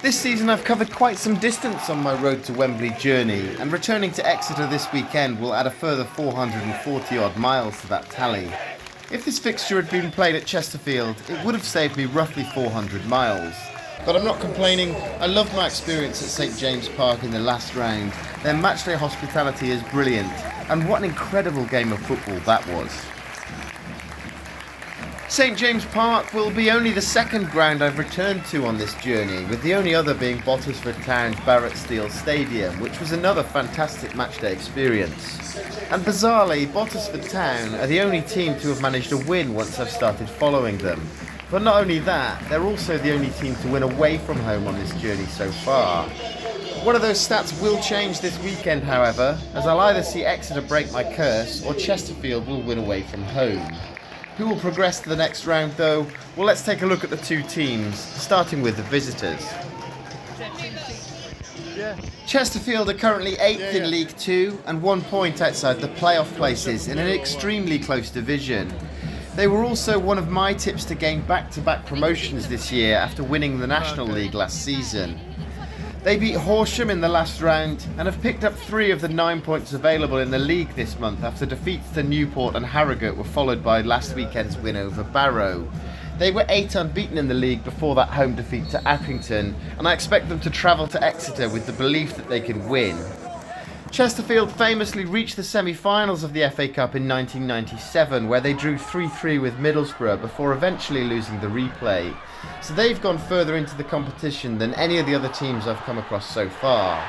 This season I've covered quite some distance on my road to Wembley journey, and returning to Exeter this weekend will add a further 440 odd miles to that tally. If this fixture had been played at Chesterfield, it would have saved me roughly 400 miles. But I'm not complaining. I loved my experience at St James Park in the last round. Their matchday hospitality is brilliant, and what an incredible game of football that was. St James Park will be only the second ground I've returned to on this journey, with the only other being Bottisford Town's Barrett Steel Stadium, which was another fantastic matchday experience. And bizarrely, Bottisford Town are the only team to have managed a win once I've started following them. But not only that, they're also the only team to win away from home on this journey so far. One of those stats will change this weekend, however, as I'll either see Exeter break my curse or Chesterfield will win away from home. Who will progress to the next round though? Well, let's take a look at the two teams, starting with the visitors. Chesterfield are currently 8th in League 2 and 1 point outside the playoff places in an extremely close division. They were also one of my tips to gain back-to-back promotions this year after winning the National League last season. They beat Horsham in the last round and have picked up 3 of the 9 points available in the league this month after defeats to Newport and Harrogate were followed by last weekend's win over Barrow. They were 8 unbeaten in the league before that home defeat to Accrington, and I expect them to travel to Exeter with the belief that they can win. Chesterfield famously reached the semi-finals of the FA Cup in 1997, where they drew 3-3 with Middlesbrough before eventually losing the replay. So they've gone further into the competition than any of the other teams I've come across so far.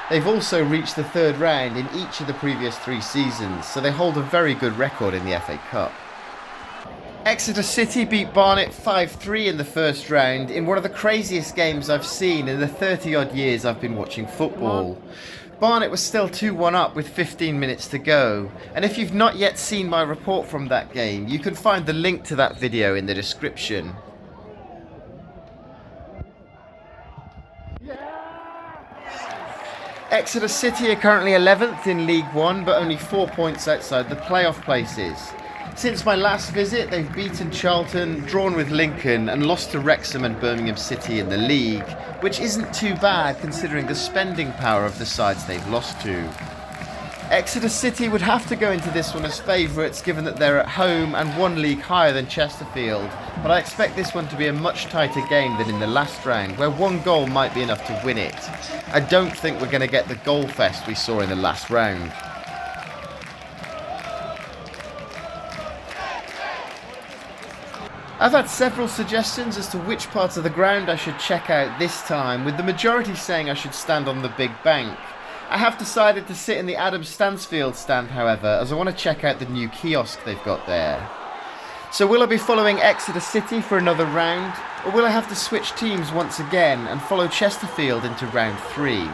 They've also reached the third round in each of the previous 3 seasons, so they hold a very good record in the FA Cup. Exeter City beat Barnet 5-3 in the first round in one of the craziest games I've seen in the 30-odd years I've been watching football. Barnet was still 2-1 up with 15 minutes to go, and if you've not yet seen my report from that game, you can find the link to that video in the description. Exeter City are currently 11th in League 1, but only 4 points outside the playoff places. Since my last visit, they've beaten Charlton, drawn with Lincoln, and lost to Wrexham and Birmingham City in the league, which isn't too bad considering the spending power of the sides they've lost to. Exeter City would have to go into this one as favourites given that they're at home and 1 league higher than Chesterfield, but I expect this one to be a much tighter game than in the last round, where 1 goal might be enough to win it. I don't think we're going to get the goal fest we saw in the last round. I've had several suggestions as to which parts of the ground I should check out this time, with the majority saying I should stand on the big bank. I have decided to sit in the Adam Stansfield stand, however, as I want to check out the new kiosk they've got there. So will I be following Exeter City for another round, or will I have to switch teams once again and follow Chesterfield into round 3?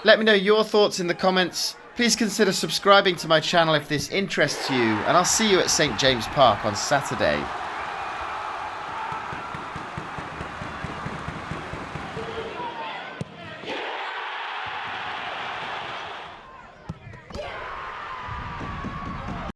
Let me know your thoughts in the comments. Please consider subscribing to my channel if this interests you, and I'll see you at St James Park on Saturday.